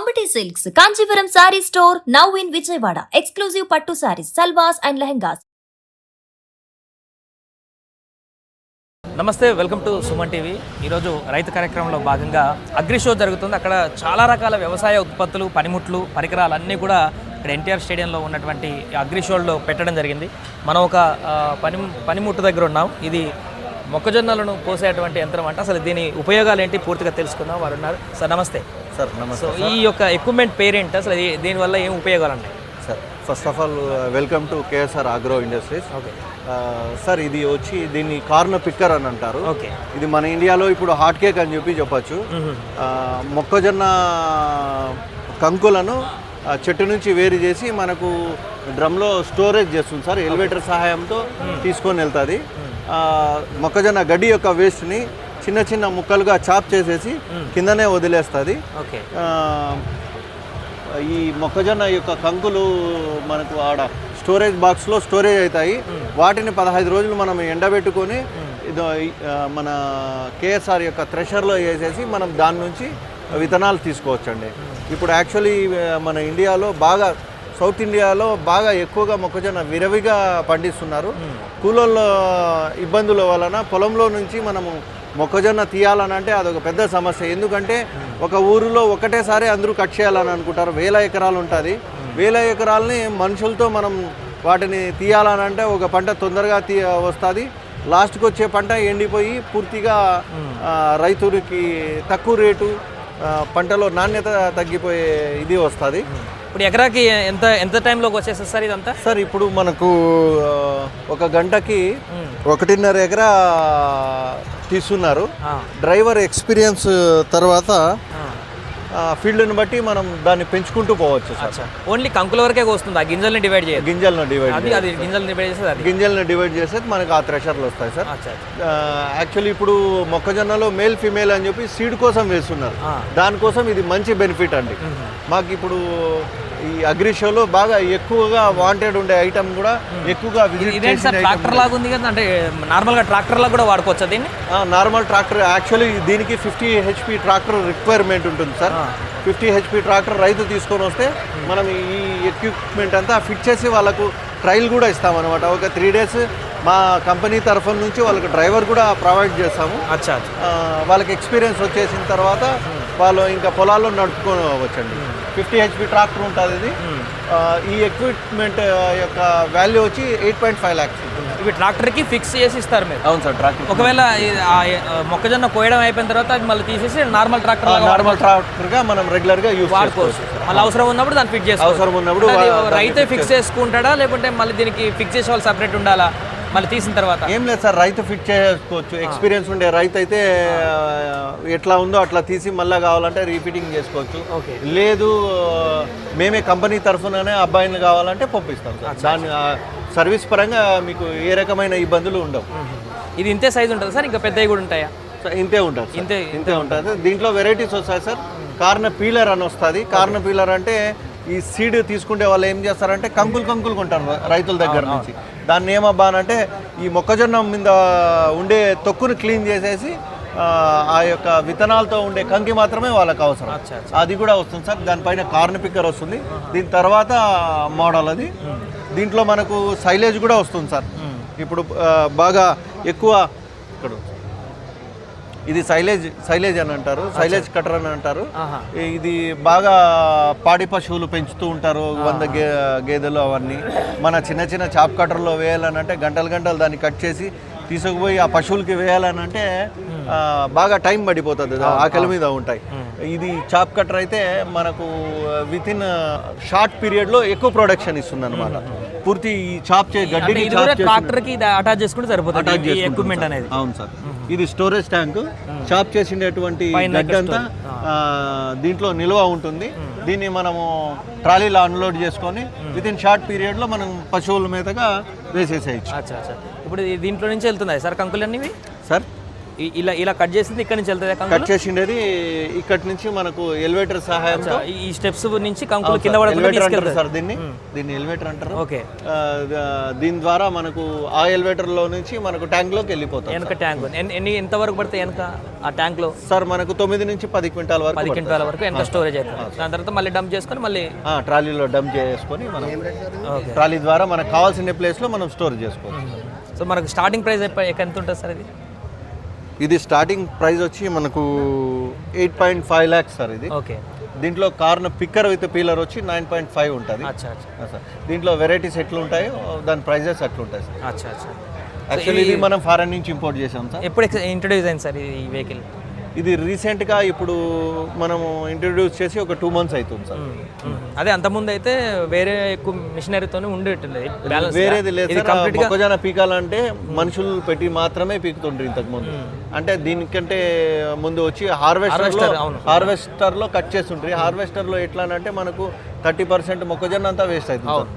Ambati Silks, Kanchipuram Saree Store, now in Vijayawada. Exclusive Pattu Sarees, Salwars and Lehengas. నమస్తే, welcome to Suman TV. ఈరోజు రైతు కార్యక్రమంలో భాగంగా agri show జరుగుతుంది. అక్కడ చాలా రకాల వ్యవసాయ ఉత్పత్తులు, పనిముట్లు, పరికరాలు అన్నీ కూడా ఇక్కడ ఎన్టీఆర్ స్టేడియంలో ఉన్నటువంటి అగ్రి షోలో పెట్టడం జరిగింది. మనం ఒక పనిముట్టు దగ్గర ఉన్నాం. ఇది మొక్కజొన్నలను కోసేటువంటి యంత్రం అంట. అసలు దీని ఉపయోగాలు ఏంటి పూర్తిగా తెలుసుకుందాం. వారు ఉన్నారు. సార్ నమస్తే. సార్ నమస్తే. సో ఈ యొక్క ఎక్విప్మెంట్ పేరేంటి, అసలు దీనివల్ల ఏం ఉపయోగాలు ఉన్నాయి? Sir first of all welcome to KSR agro industries. Okay sir, ఇది వచ్చి దీన్ని కార్న్ పిక్కర్ అని అంటారు. ఓకే, ఇది మన ఇండియాలో ఇప్పుడు హాట్ కేక్ అని చెప్పొచ్చు. మొక్కజొన్న కంకులను చెట్టు నుంచి వేరు చేసి మనకు డ్రమ్లో స్టోరేజ్ చేస్తుంది సార్. ఎలివేటర్ సహాయంతో తీసుకొని వెళ్తుంది. మొక్కజొన్న గడ్డి యొక్క వేస్ట్ని చిన్న చిన్న ముక్కలుగా చాప్ చేసేసి కిందనే వదిలేస్తుంది. ఓకే, ఈ మొక్కజొన్న యొక్క కంకులు మనకు ఆడ స్టోరేజ్ బాక్స్లో స్టోరేజ్ అవుతాయి. వాటిని 15 రోజులు మనం ఎండబెట్టుకొని మన కేఎస్ఆర్ యొక్క థ్రెషర్లో వేసేసి మనం దాని నుంచి విత్తనాలు తీసుకోవచ్చండి. ఇప్పుడు యాక్చువల్లీ మన ఇండియాలో బాగా, సౌత్ ఇండియాలో బాగా ఎక్కువగా మొక్కజొన్న విరవిగా పండిస్తున్నారు. కూలోళ్ళ ఇబ్బందుల వలన పొలంలో నుంచి మనము మొక్కజొన్న తీయాలని అంటే అదొక పెద్ద సమస్య. ఎందుకంటే ఒక ఊరిలో ఒకటేసారి అందరూ కట్ చేయాలని అనుకుంటారు. 1000 ఎకరాలు ఉంటుంది. 1000 ఎకరాలని మనుషులతో మనం వాటిని తీయాలని అంటే ఒక పంట తొందరగా వస్తుంది. లాస్ట్కి వచ్చే పంట ఎండిపోయి పూర్తిగా రైతులకి తక్కువ రేటు, పంటలో నాణ్యత తగ్గిపోయే ఇది వస్తుంది. ఇప్పుడు ఎకరాకి ఎంత టైంలోకి వచ్చేస్తుంది సార్ ఇదంతా? సార్ ఇప్పుడు మనకు ఒక గంటకి 1.5 ఎకరా తీస్తున్నారు. డ్రైవర్ ఎక్స్పీరియన్స్ తర్వాత ఫీల్డ్ని బట్టి మనం దాన్ని పెంచుకుంటూ పోవచ్చు సార్. ఓన్లీ కంకుల వరకే వస్తుంది, ఆ గింజల్ని డివైడ్ చేయాలి. గింజలను డివైడ్ చేసేది మనకు ఆ థ్రెషర్లు వస్తాయి సార్. యాక్చువల్లీ ఇప్పుడు మొక్కజొన్నలో మేల్ ఫీమేల్ అని చెప్పి సీడ్ కోసం వేస్తున్నారు. దానికోసం ఇది మంచి బెనిఫిట్ అండి. మాకు ఇప్పుడు ఈ అగ్రి షోలో బాగా ఎక్కువగా వాంటెడ్ ఉండే ఐటమ్ కూడా ఎక్కువగా ట్రాక్టర్ లాగా ఉంది కదా, అంటే నార్మల్గా ట్రాక్టర్ లాగా కూడా వాడుకోవచ్చు దీన్ని. నార్మల్ ట్రాక్టర్, యాక్చువల్లీ దీనికి 50 HP ట్రాక్టర్ రిక్వైర్మెంట్ ఉంటుంది సార్. 50 HP ట్రాక్టర్ రైతు తీసుకొని వస్తే మనం ఈ ఎక్విప్మెంట్ అంతా ఫిట్ చేసి వాళ్ళకు ట్రయల్ కూడా ఇస్తామన్నమాట. ఒక 3 days మా కంపెనీ తరఫున నుంచి వాళ్ళకి డ్రైవర్ కూడా ప్రొవైడ్ చేస్తాము. వాళ్ళకి ఎక్స్పీరియన్స్ వచ్చేసిన తర్వాత వాళ్ళు ఇంకా పొలాల్లో నడుపుకోవచ్చండి. 50 HP ట్రాక్టర్ ఉంటుంది ఇది. ఈ ఎక్విప్మెంట్ యొక్క వాల్యూ వచ్చి 8.5 lakhs. ఇవి ట్రాక్టర్కి ఫిక్స్ చేసి ఇస్తారు మీరు? అవును సార్. ట్రాక్టర్ ఒకవేళ మొక్కజొన్న కోయడం అయిపోయిన తర్వాత అది మళ్ళీ తీసేసి నార్మల్ ట్రాక్టర్గా మనం రెగ్యులర్గా యూజ్ వాడుకోవచ్చు. మళ్ళీ అవసరం ఉన్నప్పుడు దాన్ని ఫిట్ చేస్తాం. అవసరం ఉన్నప్పుడు రైతే ఫిక్స్ చేసుకుంటాడా, లేకుంటే మళ్ళీ దీనికి ఫిక్స్ చేసే వాళ్ళు సపరేట్ ఉండాలా? మళ్ళీ తీసిన తర్వాత ఏం లేదు సార్, రైతు ఫిట్ చేసుకోవచ్చు. ఎక్స్పీరియన్స్ ఉండే రైతు అయితే ఎట్లా ఉందో అట్లా తీసి మళ్ళీ కావాలంటే రీఫిటింగ్ చేసుకోవచ్చు. లేదు మేమే కంపెనీ తరఫుననే అబ్బాయిని కావాలంటే పంపిస్తాం సార్. దాని సర్వీస్ పరంగా మీకు ఏ రకమైన ఇబ్బందులు ఉండవు. ఇది ఇంతే సైజు ఉంటుంది సార్? ఇంకా పెద్దవి కూడా ఉంటాయా? ఇంతే ఉంటుంది. ఇంతే ఉంటుంది. దీంట్లో వెరైటీస్ వస్తాయి సార్. కార్న్ పీలర్ అని వస్తుంది. కార్న్ పీలర్ అంటే ఈ సీడ్ తీసుకుంటే వాళ్ళు ఏం చేస్తారంటే కంకులు కొంటారు రైతుల దగ్గర నుంచి. దాన్ని ఏమబ్బా అంటే ఈ మొక్కజొన్న మీద ఉండే తొక్కును క్లీన్ చేసేసి ఆ యొక్క విత్తనాలతో ఉండే కంకి మాత్రమే వాళ్ళకి అవసరం. అది కూడా వస్తుంది సార్. దానిపైన కార్న్ పిక్కర్ వస్తుంది. దీని తర్వాత మోడల్ అది. దీంట్లో మనకు సైలేజ్ కూడా వస్తుంది సార్. ఇప్పుడు బాగా ఎక్కువ ఇక్కడ ఇది సైలేజ్ అని అంటారు, సైలేజ్ కటర్ అని అంటారు. ఇది బాగా పాడి పశువులు పెంచుతూ ఉంటారు, 100 గేదెలు అవన్నీ. మన చిన్న చాప్ కట్టర్లో వేయాలని అంటే గంటలు దాన్ని కట్ చేసి తీసుకుపోయి ఆ పశువులకి వేయాలని అంటే బాగా టైం పడిపోతుంది, ఆకలి మీద ఉంటాయి. ఇది చాప్ కటర్ అయితే మనకు వితిన్ షార్ట్ పీరియడ్లో ఎక్కువ ప్రొడక్షన్ ఇస్తుంది అనమాట. పూర్తి చాప్ గడ్డిని ట్రాక్టర్కి అటాచ్ చేసుకుంటే సరిపోతుంది ఎక్విప్మెంట్ అనేది. అవును సార్. ఇది స్టోరేజ్ ట్యాంక్. చాప్ చేసినటువంటి గడ్డి అంతా దీంట్లో నిల్వ ఉంటుంది. దీన్ని మనము ట్రాలీలో అన్లోడ్ చేసుకొని వితిన్ షార్ట్ పీరియడ్లో మనం పశువుల మీదగా వేసేసేయచ్చు. ఇప్పుడు దీంట్లో నుంచి వెళ్తున్నాయి సార్ కంకులన్నీ సార్? ఇలా కట్ చేసింది ఇక్కడ నుంచి వెళ్తుంది కట్ చేసిండేది ఇక్కడి నుంచి మనకు ఎలివేటర్ సహాయంతో ఈ స్టెప్స్ నుంచి కంకులు కింద పడకుండా ఎలివేటర్ అంటారు తీసుకెళ్తారు. సార్ దీన్ని ఎలివేటర్ అంటారు. ఓకే, దీని ద్వారా మనకు ఆ ఎలివేటర్ లో నుంచి మనకు ట్యాంక్ లోకి వెళ్ళిపోతాం. వెనక ట్యాంక్ ఎంత వరకు పడతాయి వెనక ఆ ట్యాంక్ లో? సార్ మనకు 9 నుంచి 10 క్వింటాల వరకు 10 క్వింటాల వరకు ఎంత స్టోరేజ్ అవుతుంది. దాని తర్వాత మళ్ళీ డంప్ చేసుకొని మళ్ళీ ట్రాలీలో డంప్ చేసుకొని మనం ట్రాలీ ద్వారా మనకు కావాల్సిన ప్లేస్ లో మనం స్టోర్ చేసుకోవచ్చు. సో మనకు స్టార్టింగ్ ప్రైస్ ఎంత ఉంటుంది సార్ ఇది? ఇది స్టార్టింగ్ ప్రైస్ వచ్చి మనకు 8.5 lakhs సార్ ఇది. ఓకే, దీంట్లో కార్న్ పిక్కర్ విత్ పీలర్ వచ్చి 9.5 ఉంటుంది. అచ్చా అచ్చా సార్ దీంట్లో వెరైటీస్ ఎట్లా ఉంటాయో దాని ప్రైజెస్ అట్లా ఉంటాయి సార్. అచ్చా అచ్చా. యాక్చువల్లీ ఇది మనం ఫారెన్ నుంచి ఇంపోర్ట్ చేసాం సార్. ఎప్పుడు ఇంట్రొడ్యూస్ అయింది సార్ ఈ వెహికల్? ఇది రీసెంట్గా ఇప్పుడు మనము ఇంట్రడ్యూస్ చేసి ఒక 2 months అవుతుంది సార్. అదే అంతకుముందు అయితే వేరే ఎక్కువ మిషనరీతోనే ఉండేట్లేదు, వేరేది లేదు సార్. మొక్కజొన్న పీకాలంటే మనుషులు పెట్టి మాత్రమే పీకుతుండ్రు ఇంతకు ముందు. అంటే దీనికంటే ముందు వచ్చి హార్వెస్టర్ లో కట్ చేస్తుండ్రి. హార్వెస్టర్ లో ఎట్లా అంటే మనకు 30% మొక్కజొన్న అంతా వేస్ట్ అవుతుంది.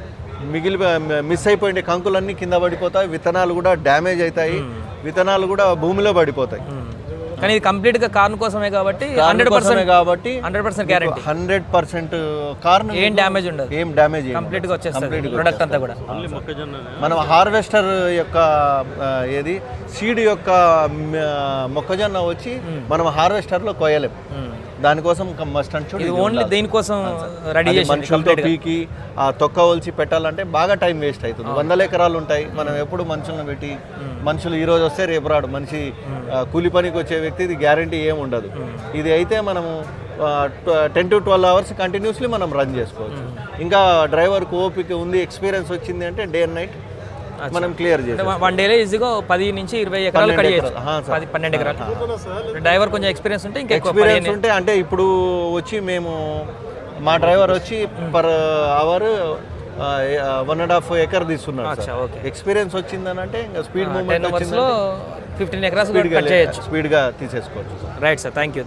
మిస్ అయిపోయిండే కంకులన్నీ కింద పడిపోతాయి, విత్తనాలు కూడా డ్యామేజ్ అవుతాయి, విత్తనాలు కూడా భూమిలో పడిపోతాయి. కానీ ఇది కంప్లీట్ గా కార్న్ కోసమే కాబట్టి 100% గ్యారెంటీ. 100% కార్న్ ఏం డ్యామేజ్ ఉండదు, ఏం డ్యామేజ్ కంప్లీట్ గా వచ్చేస్తుంది ప్రొడక్ట్ అంతా కూడా. మనం హార్వెస్టర్ యొక్క ఏది సీడ్ యొక్క మొక్కజొన్న వచ్చి మనం హార్వెస్టర్ లో కోయలేం. దానికోసం మస్ట్ అండ్ ఇది ఓన్లీ దీనికోసం రెడీ చేసి మనుషులతో పీకి ఆ తొక్క ఒలిచి పెట్టాలంటే బాగా టైం వేస్ట్ అవుతుంది. 100 ఎకరాలు ఉంటాయి. మనం ఎప్పుడు మనుషులను పెట్టి మనుషులు ఈ రోజు వస్తే రేపు రాడు. మనిషి కూలి పనికి వచ్చే వ్యక్తి ఇది గ్యారంటీ ఏమి ఉండదు. ఇది అయితే మనము 10 to 12 hours కంటిన్యూస్లీ మనం రన్ చేసుకోవచ్చు. ఇంకా డ్రైవర్కి ఓపిక ఉంది, ఎక్స్పీరియన్స్ వచ్చింది అంటే డే అండ్ నైట్ మనం క్లియర్ చేస్తాం. 1 డేలో ఈజీగా 10 నుంచి 20 ఎకరాలు కట్ చేయొచ్చు. 12 ఎకరాలు. డ్రైవర్ కొంచెం ఎక్స్పీరియన్స్ ఉంటే ఇంకా ఎక్స్పీరియన్స్ ఉంటే అంటే ఇప్పుడు వచ్చి మేము మా డ్రైవర్ వచ్చి పర్ అవర్ 1.5 acre తీస్తున్నాడు. ఎక్స్పీరియన్స్ వచ్చిందని అంటే ఇంకా స్పీడ్ మూవ్మెంట్ 15 ఎకరాస్ కట్ చేయొచ్చు, స్పీడ్గా తీసేసుకోవచ్చు. Right sir, thank you.